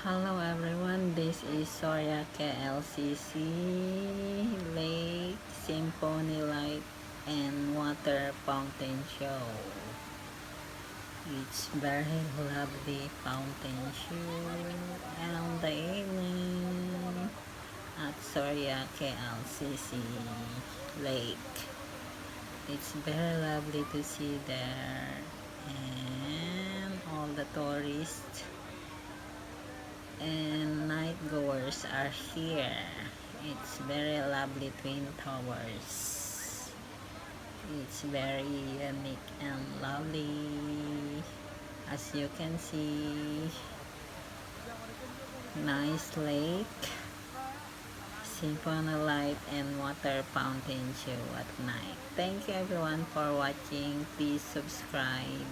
Hello everyone, this is Suria KLCC Lake Symphony Light and Water Fountain Show. It's very lovely fountain show and the evening at Suria KLCC Lake. It's very lovely to see there and all the tourists and night goers are here. It's very lovely twin towers. It's very unique and lovely. As you can see, nice lake, symphony light and water fountain show at night. Thank you everyone for watching. Please subscribe.